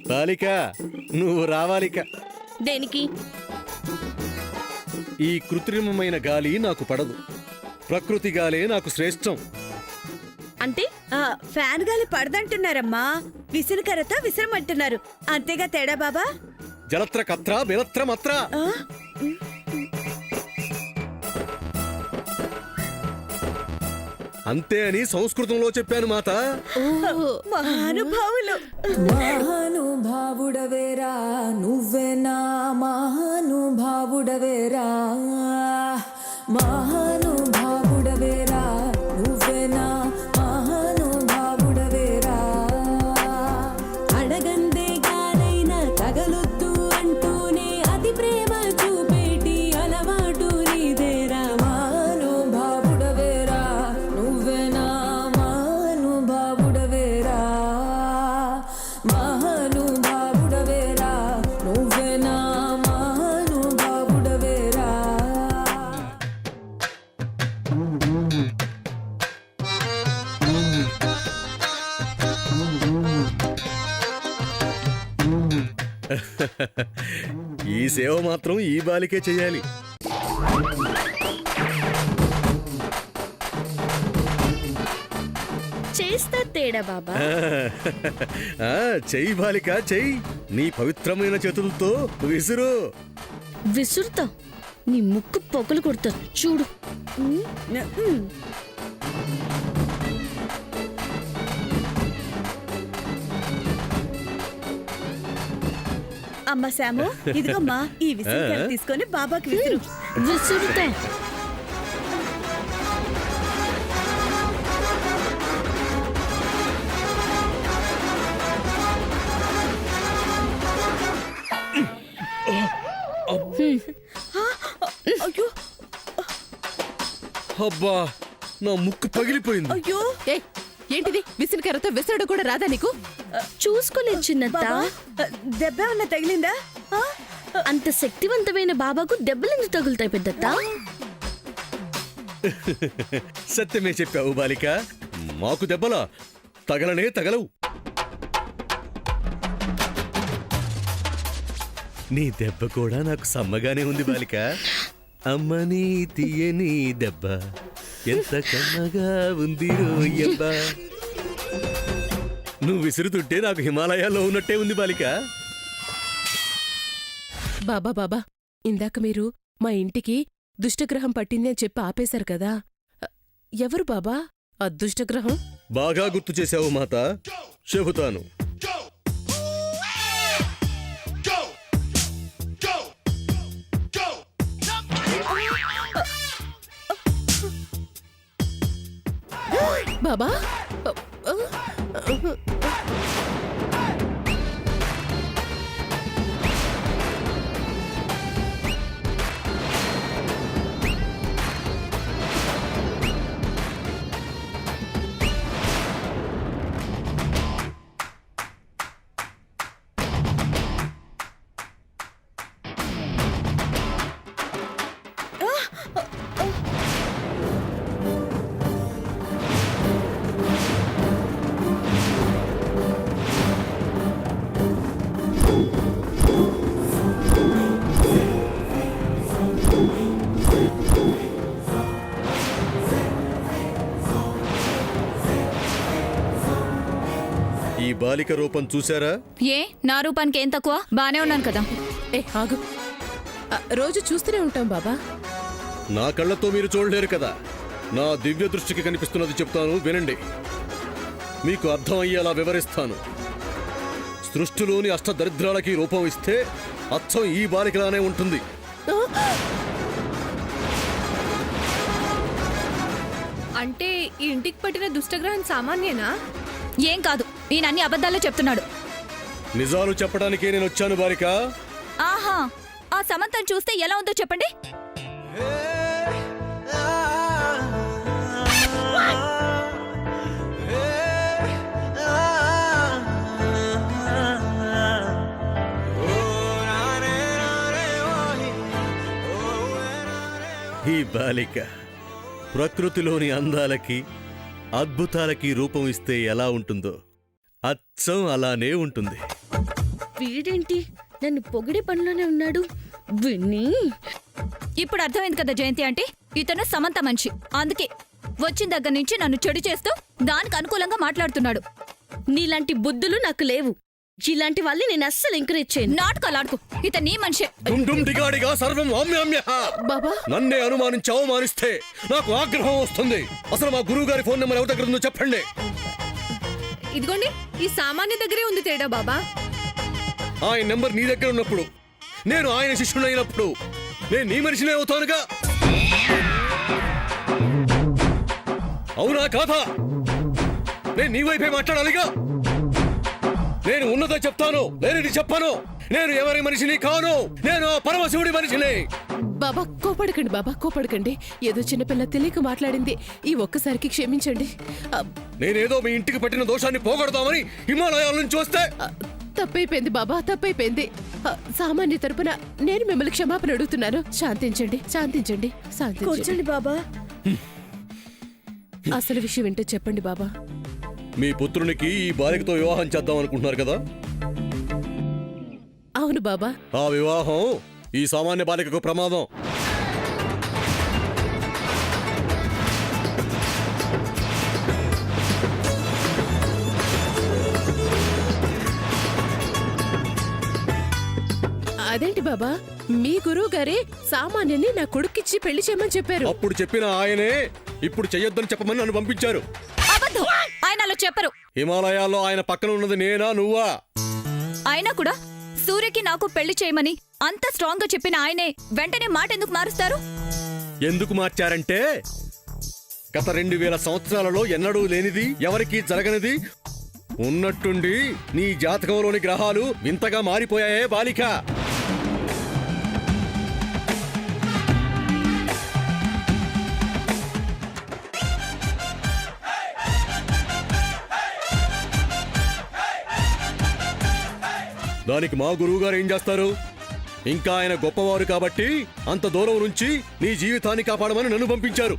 బాలిక నువ్వు రావాలిక. దేనికి? ఈ కృత్రిమమైన గాలి నాకు పడదు. ప్రకృతి గాలే నాకు శ్రేష్టం. అంటే ఫ్యాన్ గాలి పడదంటున్నారమ్మా, విసురుకరతో విసరమంటున్నారు. అంతేగా తేడా బాబా? జలత్ర కత్ర బిలత్ర మత్ర. అంతే అని సంస్కృతంలో చెప్పాను మాత. మహానుభావులు. మహానుభావుడవేరా నువ్వే నా మహానుభావుడవేరా, మహానుభావుడవేరా నువ్వే నా మహానుభావుడవేరా. అడగందే గానైనా తగలొద్దు అంటూనే అతి ప్రేమ చూపేటి అలవాటు నీదేరా. మహానుభావుడవేరా నువ్వే నా మహానుభావుడవేరా, మహానుభావుడవేరా నువ్వే నా మహానుభావుడవేరా. ఈ సేవ మాత్రం ఈ బాలికే చెయ్యాలి. చేస్తా తేడా బాబా. చెయ్యి బాలిక చెయ్యి. నీ పవిత్రమైన చేతులతో విసురు. విసురుతా, నీ ముక్కు పొగలు కొడతా చూడు. అమ్మ శాము, ఇదిగమ్మా ఈ విసురుకర తీసుకొని బాబాకి విసురు. విసురుతా. అయ్యో అబ్బా, నా ముక్కు పగిలిపోయింది. అయ్యో, ఏంటిది? విసినకర్రతో విసరడు కూడా రాదా నీకు? చూసుకోలేదు చిన్నత్త. బాబా దెబ్బ ఏమన్నా తగిలిందా? అంత శక్తివంతమైన బాబాకు దెబ్బలెందుకు తగులుతాయి పెద్దత్త? సత్యమే చెప్పావు బాలిక. మాకు దెబ్బలా తగలనే తగలవు. నీ దెబ్బ కూడా నాకు సమ్మగానే ఉంది బాలిక. అమ్మని తీయని దెబ్బ ఎంత కమ్మగా ఉంది రోయ్యబ్బా. నువ్వు విసురుతుంటే నాకు హిమాలయాల్లో ఉన్నట్టే ఉంది బాలిక. బాబా బాబా, ఇందాక మీరు మా ఇంటికి దుష్టగ్రహం పట్టింది అని చెప్పి ఆపేశారు కదా, ఎవరు బాబా ఆ దుష్టగ్రహం? బాగా గుర్తు చేశావు మాత, చెబుతాను. బాబా ఈ బాలిక రూపం చూశారా? ఏ నా రూపానికి ఏం తక్కువ? బానే ఉన్నాను కదా. ఆగు, రోజు చూస్తూనే ఉంటాం బాబా. నా కళ్ళతో మీరు చూడలేరు కదా. నా దివ్య దృష్టికి కనిపిస్తున్నది చెప్తాను, వినండి. మీకు అర్థమయ్యేలా వివరిస్తాను. సృష్టిలోని అష్టదరిద్రాలకి రూపం ఇస్తే అచ్చం ఈ బాలికలానే ఉంటుంది. అంటే ఈ ఇంటికి పట్టిన దుష్టగ్రహం సామాన్యేనా? ఏం కాదు, ఈయన అన్ని అబద్ధాలే చెప్తున్నాడు. నిజాలు చెప్పడానికే నేను వచ్చాను బాలిక. ఆహా, ఆ సమంతను చూస్తే ఎలా ఉందో చెప్పండి. ఈ బాలిక ప్రకృతిలోని అందాలకి అద్భుతాలకి రూపం ఇస్తే ఎలా ఉంటుందో అచ్చం అలానే ఉంటుంది. వీడేంటి నన్ను పొగిడే పనిలోనే ఉన్నాడు. విన్ని ఇప్పుడు అర్థమైంది కదా జయంతి అంటే ఇతను సమంత మనిషి. అందుకే వచ్చిన దగ్గర నుంచి నన్ను చెడు చేస్తూ దానికి అనుకూలంగా మాట్లాడుతున్నాడు. నీలాంటి బుద్ధులు నాకు లేవు. ఇలాంటి వాళ్ళని నేను అస్సలు ఎంకరేజ్ చేయను. నాటకాలు ఆడుకో, ఇతను నీ మనిషే. డుమ్ డుమ్ డిగాడిగా సర్వం వామ్యామ్యః. బాబా నన్నే అనుమానించి అవమానిస్తే నాకు ఆగ్రహం వస్తుంది. అసలు మా గురువు గారి ఫోన్ నెంబర్ ఎవరి దగ్గర ఉందో చెప్పండి. ఇదిగోండి, ఈ సామాన్య దగ్గరే ఉంది తేడా బాబా. ఆయన నెంబర్ నీ దగ్గర ఉన్నప్పుడు, నేను ఆయన శిష్యుడు అయినప్పుడు నేను నీ మనిషినే అవుతానుగా. అవునా కాదా? నేను నీ వైపే మాట్లాడాలిగా. నేను ఉన్నదో చెప్తాను, లేనిది చెప్పను. నేను ఎవరి మనిషిని కాను, నేను ఆ పరమశివుడి మనిషిని. బాబా కోపడకండి, బాబా కోపడకండి. ఏదో చిన్నపిల్ల తెలియక మాట్లాడింది. ఈ ఒక్కసారికి క్షమించండి. నేనేదో మీ ఇంటికి పట్టిన దోషాన్ని పోగొడదామని హిమాలయాల నుంచి వస్తే తప్పైపోయింది బాబా, తప్పైపోయింది. సామాన్య తరపున నేను మిమ్మల్ని క్షమాపణ అడుగుతున్నాను. శాంతించండి, శాంతించండి, శాంతించండి. కూర్చోండి బాబా. అసలు విషయం ఏంటో చెప్పండి బాబా. మీ పుత్రునికి ఈ బాలికతో వివాహం చేద్దాం అనుకుంటున్నారు కదా. అవును బాబా. ఆ వివాహం ఈ సామాన్య బాలికకు ప్రమాదం. అదేంటి బాబా, మీ గురువు గారే సామాన్యాన్ని నా కొడుక్కిచ్చి పెళ్లి చేయమని చెప్పారు. అప్పుడు చెప్పిన ఆయనే ఇప్పుడు చెయ్యొద్దని చెప్పమని నన్ను పంపించారు. అబద్ధం, ఆయన అలా చెప్పరు. హిమాలయాల్లో ఆయన పక్కన ఉన్నది నేనా నువ్వా? అయినా కూడా సూర్యకి నాకు పెళ్లి చేయమని అంత స్ట్రాంగ్ గా చెప్పిన ఆయనే వెంటనే మాట ఎందుకు మారుస్తారు? ఎందుకు మార్చారంటే గత 2000 సంవత్సరాలలో ఎన్నడూ లేనిది, ఎవరికీ జరగనిది ఉన్నట్టుండి నీ జాతకంలోని గ్రహాలు వింతగా మారిపోయాయే బాలిక. దానికి మా గురువుగారు ఏం చేస్తారు? ఇంకా ఆయన గొప్పవారు కాబట్టి అంత దూరం నుంచి నీ జీవితాన్ని కాపాడమని నన్ను పంపించారు.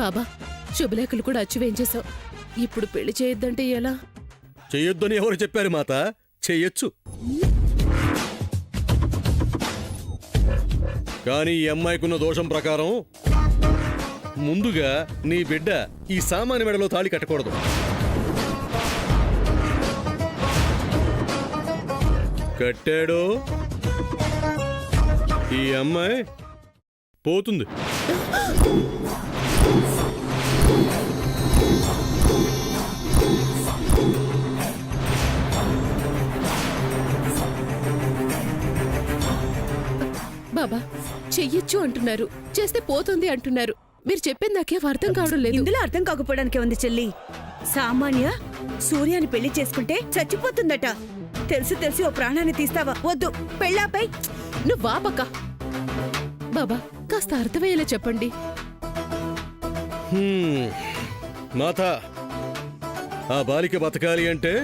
బాబా శుభలేఖలు కూడా అచ్చు వేయించేశావు. ఇప్పుడు పెళ్లి చేయొద్దంటే ఎలా? చెయ్యొద్దని ఎవరు చెప్పారు మాత? చెయ్యొచ్చు. కానీ ఈ అమ్మాయికున్న దోషం ప్రకారం ముందుగా నీ బిడ్డ ఈ సామాన్య మెడలో తాళి కట్టకూడదు. కట్టాడు ఈ అమ్మాయి పోతుంది. బాబా చెయ్యొచ్చు అంటున్నారు, చేస్తే పోతుంది అంటున్నారు. మీరు చెప్పింది నాకేం అర్థం కావడం లేదు. ఇందులో అర్థం కాకపోవడానికి ఉంది చెల్లి. సామాన్య సూర్యాన్ని పెళ్లి చేసుకుంటే చచ్చిపోతుందట. తెలిసి ఓ ప్రాణాన్ని తీస్తావా? వద్దు, పెళ్ళాపై. నువ్వు వాపక్క. బాబా కాస్త అర్థమయ్యేలా చెప్పండి. మాత, ఆ బాలిక బతకాలి అంటే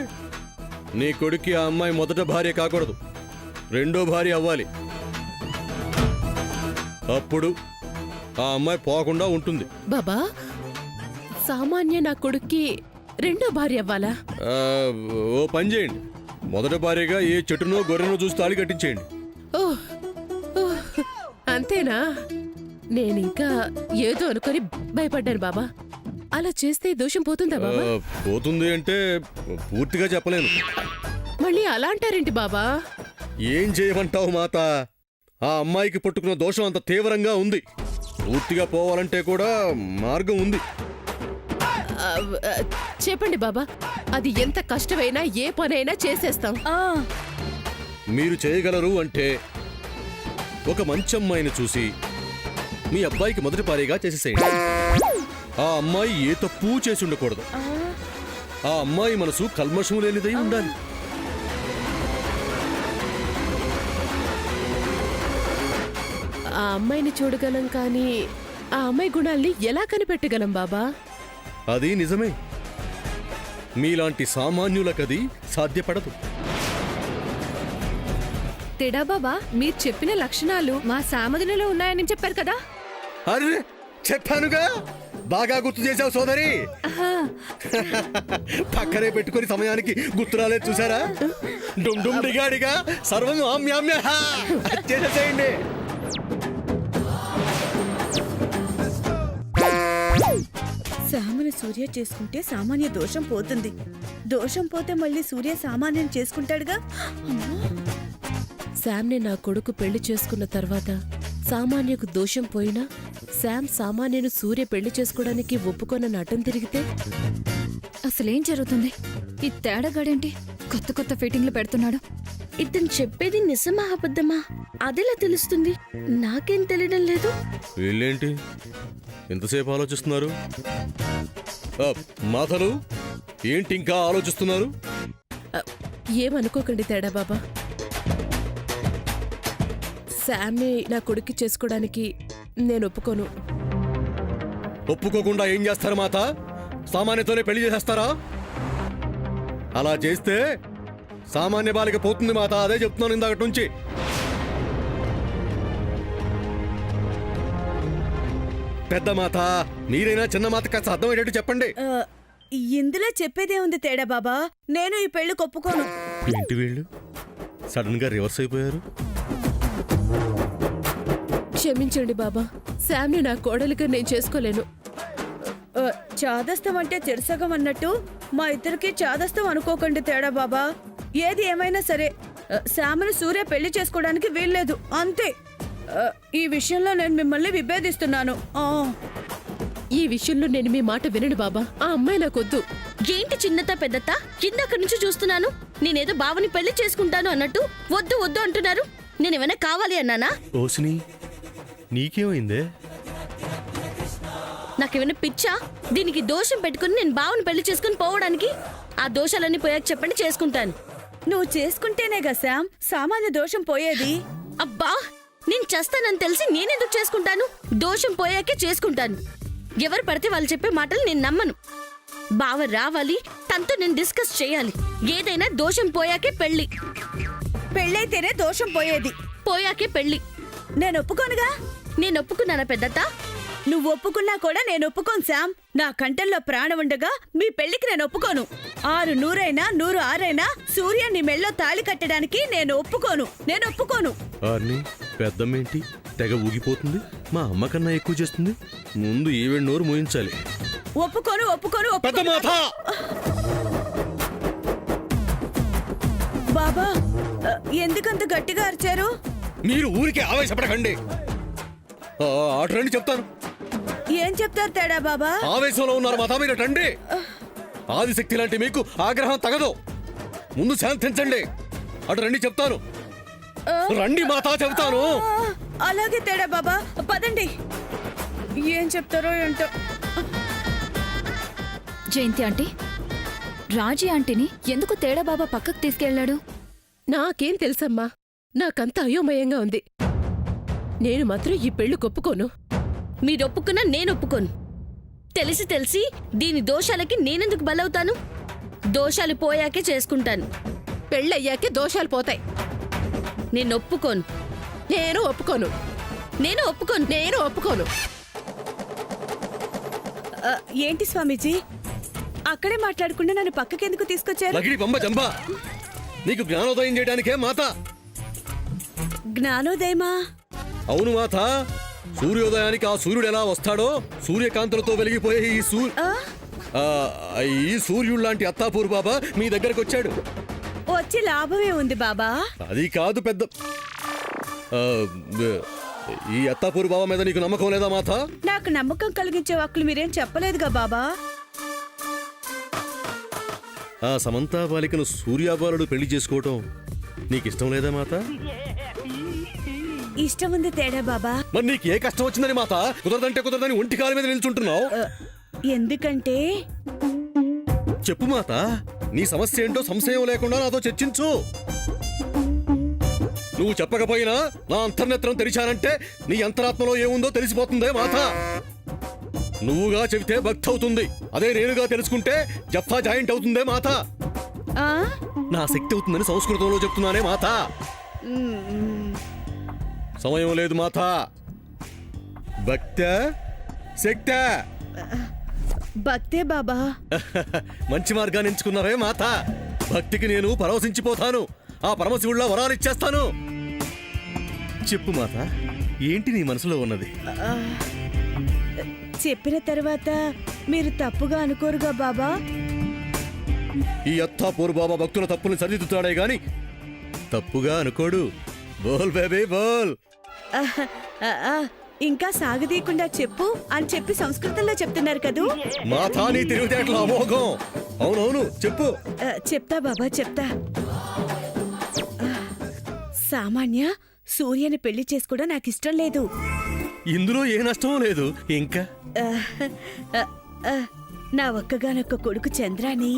నీ కొడుక్కి ఆ అమ్మాయి మొదట భార్య కాకూడదు, రెండో భార్య అవ్వాలి. అప్పుడు ఆ అమ్మాయి పోకుండా ఉంటుంది. బాబా సామాన్య నా కొడుక్కి రెండో భార్య అవ్వాలా? ఓ పని చేయండి, మొదట భార్యగా ఏ చెట్టునో గొర్రెనో చూసి తాళి కట్టించేయండి. ఓహ్ ఓహ్, అంతేనా? నేనింకా ఏదో అనుకొని భయపడ్డాను బాబా. అలా చేస్తే దోషం పోతుందా బాబా? పోతుంది అంటే పూర్తిగా చెప్పలేను. మళ్ళీ అలా అంటారేంటి బాబా? ఏం చేయమంటావు మాత? ఆ అమ్మాయికి పుట్టుకున్న దోషం అంత తీవ్రంగా ఉంది. పూర్తిగా పోవాలంటే కూడా మార్గం ఉంది. ఆ, ఆ, చెప్పండి బాబా, అది ఎంత కష్టమైనా ఏ పనైనా చేసేస్తాం. మీరు చేయగలరు అంటే ఒక మంచి అమ్మాయిని చూసి మీ అబ్బాయికి మొదటి భార్యగా చేసేసేయండి. ఆ అమ్మాయి ఏ తప్పు చేసి ఉండకూడదు. ఆ అమ్మాయి మనసు కల్మషం లేనిదై ఉండాలి. ఆ అమ్మాయిని చూడగలం కానీ ఆ అమ్మాయి గుణాల్ని ఎలా కనిపెట్టగలం బాబా? అది నిజమే. మీలాంటి సామాన్యులకది సాధ్యపడదు. తేడా బాబా, మీరు చెప్పిన లక్షణాలు మా సామధులలో ఉన్నాయని చెప్పారు కదా. అరే చెప్పానుగా, బాగా గుర్తు చేసావు సోదరి. పక్కనే పెట్టుకుని సమయానికి గుర్తు రాలేదు చూసారా? డుమ్ డుమ్ డిగాడిగా సర్వం ఆమ్యామ్య చేసేసేయండి. సామాన్య సూర్య చేసుకుంటే సామాన్య దోషం పోతుంది. దోషం పోతే మళ్ళీ సూర్య సామాన్యం చేసుకుంటాడుగా. అమ్మా. శామ్ని నా కొడుకు పెళ్లి చేసుకున్న తర్వాత సామాన్యకు దోషం పోయినా శామ్ సామాన్యను సూర్య పెళ్లి చేసుకోవడానికి ఒప్పుకొన్న నటం తిరిగితే అసలేం జరుగుతుంది? ఈ తేడాగాడేంటి కొత్త కొత్త ఫిట్టింగ్లు పెడుతున్నాడు? ఇతను చెప్పేది నిజమా అబద్ధమా అదెలా తెలుస్తుంది? నాకేం తెలియడం లేదు. వీళ్ళేంటి ఎంతసేపు ఆలోచిస్తున్నారు? మాతలు ఏంటి ఇంకా ఆలోచిస్తున్నారు? ఏమనుకోకండి తేడా బాబా. శామ్ని నా కొడుక్కి చేసుకోవడానికి నేను ఒప్పుకోను. ఒప్పుకోకుండా ఏం చేస్తారు మాత? సామాన్యతోనే పెళ్లి చేసేస్తారా? అలా చేస్తే సామాన్య బాలిక పోతుంది మాత. అదే చెప్తున్నాను ఇందాక నుంచి. పెద్ద మాత మీరైనా చిన్న మాత కాస్త అర్థమయ్యేటట్టు చెప్పండి. ఇందులో చెప్పేదే ఉంది తేడా బాబా. నేను ఈ పెళ్లి ఒప్పుకోను. ఏంటి వీళ్ళు సడన్ గా రివర్స్ అయిపోయారు? క్షమించండి బాబా. శామ్ని నా కోడలిగా నేను చేసుకోలేను. చాదస్తం అంటే చెరసగం అన్నట్టు మా ఇద్దరికి చాదస్తం అనుకోకండి తేడా బాబా. ఏది ఏమైనా సరే శామను సూర్య పెళ్లి చేసుకోవడానికి వీల్లేదు అంతే. ఈ విషయంలో నేను మిమ్మల్ని విభేదిస్తున్నాను. ఈ విషయంలో నేను మీ మాట వినను బాబా. ఆ అమ్మాయి నాకొద్దు. ఏంటి చిన్నత పెద్దత? కిందక్క నుంచి చూస్తున్నాను. నేనేదో బావని పెళ్లి చేసుకుంటాను అన్నట్టు వద్దు వద్దు అంటున్నారు. నేనేమైనా కావాలి అన్నానా? ఓసిని నీకేమైందే? నాకేమైనా పిచ్చా? దీనికి దోషం పెట్టుకుని నేను బావని పెళ్లి చేసుకుని పోవడానికి? ఆ దోషాలన్నీ పోయాక చెప్పండి, చేసుకుంటాను. నువ్వు చేసుకుంటేనేగా శామ్ సామాన్య దోషం పోయేది. అబ్బా, నేను చేస్తానని తెలిసి నేనెందుకు చేసుకుంటాను? దోషం పోయాకే చేసుకుంటాను. ఎవరు పడితే వాళ్ళు చెప్పే మాటలు నేను నమ్మను. బావ రావాలి, తనతో నేను డిస్కస్ చేయాలి. ఏదైనా దోషం పోయాకే పెళ్లి. పెళ్ళైతేనే దోషం పోయేది. పోయాకే పెళ్లి. నేను ఒప్పుకోనుగా. నేను ఒప్పుకున్నానా పెద్దత్త? నువ్వు ఒప్పుకున్నా కూడా నేను ఒప్పుకోను శామ్. నా కంఠంలో ప్రాణం ఉండగా మీ పెళ్లికి నేను ఒప్పుకోను. 6 100 100 6 సూర్య నీ మెళ్ళో తాళి కట్టడానికి నేను ఒప్పుకోను. నేను ఒప్పుకోను. పెద్దమ్మేంటి తెగ ఊగిపోతుంది? మా అమ్మ కన్నా ఎక్కువ చేస్తుంది. ముందు ఈవెన్ నోరు మోయించాలి. ఒప్పుకోను ఒప్పుకోను పెద్ద ఒప్పుకోను. మాత బాబా ఎందుకంత గట్టిగా అరిచారు? మీరు ఊరికే ఆవేశపడకండి. అటండి చెప్తాను. ఏం చెప్తారు తేడా బాబా? ఆవేశంలో ఉన్నారు మాత, మీరు రండి. ఆదిశక్తి లాంటి మీకు ఆగ్రహం తగదు. ముందు శాంతించండి. అటు రండి చెప్తాను. రండి మాతా చెప్తాను. అలాగే తేడా బాబా, పదండి. ఏం చెప్తారో ఏంటో. జయంతి ఆంటీ, రాజీ ఆంటీని ఎందుకు తేడా బాబా పక్కకు తీసుకెళ్లాడు? నాకేం తెలుసమ్మా. నాకంత అయోమయంగా ఉంది. నేను మాత్రం ఈ పెళ్లి ఒప్పుకోను. మీరు ఒప్పుకున్నా నేను ఒప్పుకోను. తెలిసి తెలిసి దీని దోషాలకి నేనెందుకు బలవుతాను? దోషాలు పోయాకే చేసుకుంటాను. పెళ్ళయ్యాకే దోషాలు పోతాయి. నేను ఒప్పుకోను. నేను ఒప్పుకోను. నేను ఒప్పుకోను. నేను ఒప్పుకోను. ఏంటి స్వామీజీ అక్కడే మాట్లాడకుండా నన్ను పక్కకెందుకు తీసుకొచ్చారు? లగిడి బొమ్మ జంబ, నీకు జ్ఞానోదయం చేయడానికే మాత. జ్ఞానోదయమా? అవును మాత. సూర్యోదయానికి ఆ సూర్యుడు ఎలా వస్తాడో సూర్యకాంతులతో వెలిగిపోయే ఈ సూర్యుడు లాంటి అత్తాపూర్ బాబా మీ దగ్గరకు వచ్చాడు. వచ్చి లాభమే ఉంది బాబా. అది కాదు పెద్ద. ఈ అత్తాపూర్ బాబా మీద నీకు నమ్మకం లేదా మాత? నాకు నమ్మకం కలిగించే వాక్కులు మీరేం చెప్పలేదుగా బాబా. ఆ సమంతా బాలికను సూర్యాబాలుడు పెళ్లి చేసుకోవటం నీకిష్టం లేదా మాత? ఇష్టం ఉంది తేడా బాబా. మరి నీకు ఏ కష్టం వచ్చిందని మాత కుదరదంటే కుదరదని ఒంటి కాలు మీద నిల్చుంటున్నావు? ఎందుకంటే చెప్పు మాత, నీ సమస్య ఏంటో సంశయం లేకుండా నాతో చర్చించు. నువ్వు చెప్పకపోయినా నా అంతర్నేత్రం తెరిచానంటే నీ అంతరాత్మలో ఏముందో తెలిసిపోతుందే మాత. నువ్వుగా చెబితే భక్తి అవుతుంది. అదే నేనుగా తెలుసుకుంటే జఫా జాయింట్ అవుతుందే మాత. నా శక్తి అవుతుందని సంస్కృతంలో చెప్తున్నానే మాత. సమయం లేదు మాత. భక్త శక్త భక్తే బాబా. మంచి మార్గాన్ని ఎంచుకున్నావే మాత. భక్తికి నేను పరవశించిపోతాను. ఆ పరమశివుళ్ళ వరాలు ఇచ్చేస్తాను. చెప్పు మాత, ఏంటి నీ మనసులో ఉన్నది? చెప్పిన తర్వాత మీరు తప్పుగా అనుకోరుగా బాబా? ఈ అత్తాపూర్ బాబా భక్తుల తప్పుని సరిదిద్దుతాడే గాని తప్పుగా అనుకోడు. బోల్ బేబీ బోల్. ఇంకా సాగదీయకుండా చెప్పు అని చెప్పి సంస్కృతంలో చెప్తున్నారు కదూ. మాతా నీ తెలివితేటల అమోఘం. అవునవును చెప్పు. చెప్తా బాబా చెప్తా. సామాన్య సూర్యని పెళ్లి చేసుకోవడం నాకు ఇష్టం లేదు. ఇందులో ఏ నష్టమూ లేదు. ఇంకా నా ఒక్కగానొక్క కొడుకు చంద్రాని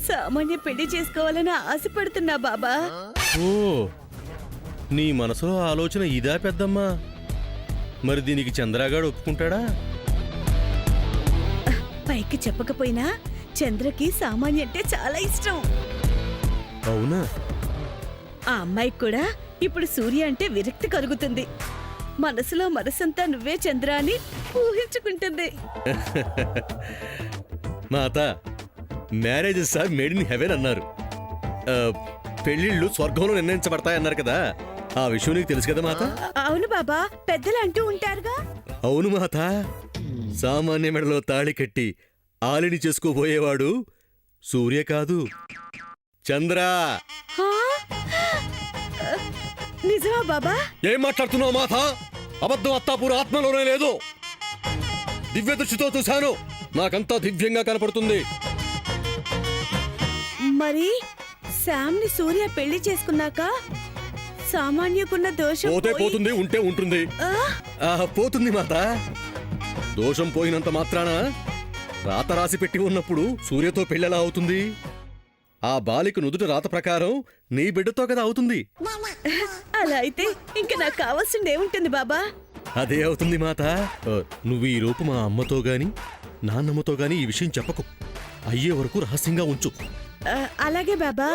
సామాన్య పెళ్లి చేసుకోవాలని ఆశపడుతున్నా బాబా. ఓ, నీ మనసులో ఆలోచన ఇదా పెద్దమ్మా? మరి దీనికి చంద్రగాడు ఒప్పుకుంటాడా? పైకి చెప్పకపోయినా చంద్రకి సామాన్య అంటే చాలా ఇష్టం. అవునా? ఆ అమ్మాయికి కూడా ఇప్పుడు సూర్య అంటే విరక్తి కలుగుతుంది. మనసులో మనసంతా నువ్వే చంద్ర అని ఊహించుకుంటుంది. మాత, marriages are made in heaven అన్నారు. పెళ్లిళ్ళు స్వర్గంలో నిర్ణయించబడతాయన్నారు కదా, ఆ విషయం నీకు తెలుసు కదా మాత? అవును బాబా, పెద్దలు అంటూ ఉంటారుగా. అవును మాత. సామాన్య మెడలో తాళి కట్టి ఆలిని చేసుకోబోయేవాడు సూర్య కాదు, చంద్ర. హా? నిజమా బాబా? ఏం మాట్లాడుతున్నావు మాత? అబద్ధం అత్తాపూర్ ఆత్మలోనే లేదు. దివ్య దృష్టితో చూశాను, నాకంతా దివ్యంగా కనపడుతుంది. మరి శామ్ ని సూర్య పెళ్లి చేసుకున్నాక సామాన్యకున్న దోషం పోతే పోయి- పోతుంది, ఉంటే ఉంటుంది. పోతుంది మాత. దోషం పోయినంత మాత్రాన రాత రాసి పెట్టి ఉన్నప్పుడు సూర్యతో పెళ్ళెలా అవుతుంది? ఆ బాలిక నుదుట రాత ప్రకారం నీ బిడ్డతో కదా అవుతుంది. అలా అయితే ఇంక నాకు కావాల్సింది ఏముంటుంది బాబా? అదే అవుతుంది మాత. నువ్వు ఈ రూపు మా అమ్మతో గాని నాన్నమ్మతో గాని ఈ విషయం చెప్పకు. అయ్యే వరకు రహస్యంగా ఉంచు. అలాగే బాబా.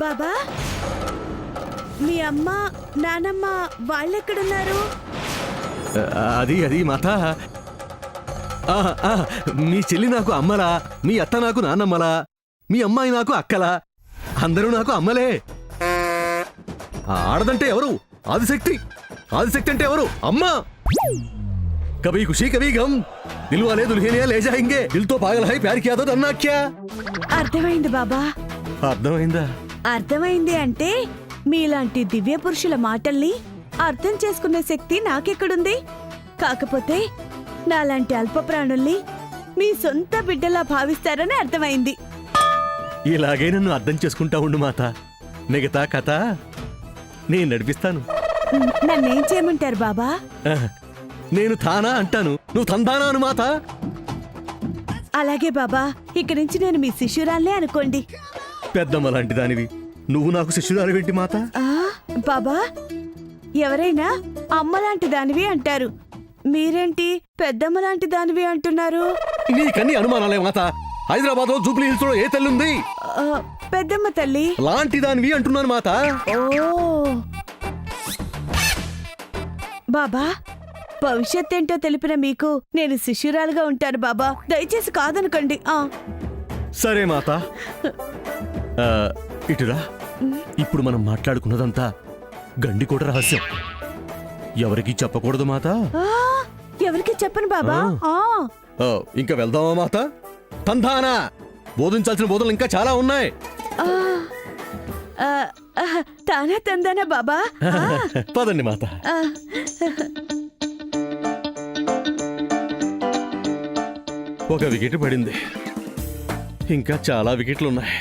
బాబా, మీ అమ్మ నానమ్మ వాళ్ళెక్కడున్నారు? అది మాత. మీ చెల్లి నాకు అమ్మలా, మీ అత్త నాకు నాన్నమ్మలా, మీ అమ్మాయి నాకు అక్కలా, అందరూ నాకు అమ్మలే. ఆడదంటే ఎవరు? ఆదిశక్తి. ఆదిశక్తి అంటే ఎవరు? అమ్మ. కభీ ఖుషీ కభీ గమ్, దిల్ వాలే దుల్హనియా లే జాయేంగే, దిల్తో పాగల్ హై ప్యార్ కియా తో డర్నా క్యా. అర్థమైంది బాబా. అర్థమైందా? అర్థమైంది అంటే మీలాంటి దివ్య పురుషుల మాటల్ని అర్థం చేసుకునే శక్తి నాకెక్కడుంది? కాకపోతే నాలాంటి అల్ప ప్రాణుల్ని మీ సొంత బిడ్డలా భావిస్తారని అర్థమైంది. ఇలాగే నన్ను అర్థం చేసుకుంటా ఉండు మాత. మిగతా కథ నేను నడిపిస్తాను. నన్నేం చేయమంటారు బాబా? నేను తానా అంటాను, నువ్వు తందానా అను మాత. అలాగే బాబా, ఇక నుంచి నేను మీ శిష్యురాలే అనుకోండి. పెద్దమ్మ లాంటి దానివి నువ్వు నాకు శిష్యురాలు ఏంటి మాత? బాబా, ఎవరైనా అమ్మలాంటి దానివి అంటారు, మీరేంటి పెద్దమ్మ లాంటి దానివి అంటున్నారు? నీకన్నీ అనుమానాలే మాత. హైదరాబాద్ లో జూబ్లీ హిల్స్ లో ఏ తల్లుంది? పెద్దమ్మ తల్లి లాంటి దానివి అంటున్నాను మాత. ఓ బాబా, భవిష్యత్ ఏంటో తెలిపిన మీకు నేను శిష్యురాలుగా ఉంటాను బాబా, దయచేసి కాదనకండి. సరే మాత. ఇటురా. ఇప్పుడు మనం మాట్లాడుకున్నదంతా గండికోట రహస్యం. ఎవరికి చెప్పకూడదు మాత. ఎవరికి చెప్పను బాబా. ఇంకా వెళ్దామా మాత? తందానా, బోధించాల్సిన బోధనలు ఇంకా చాలా ఉన్నాయి. తానా తందానా బాబా. పదండి మాత. ఒక వికెట్ పడింది, ఇంకా చాలా వికెట్లు ఉన్నాయి.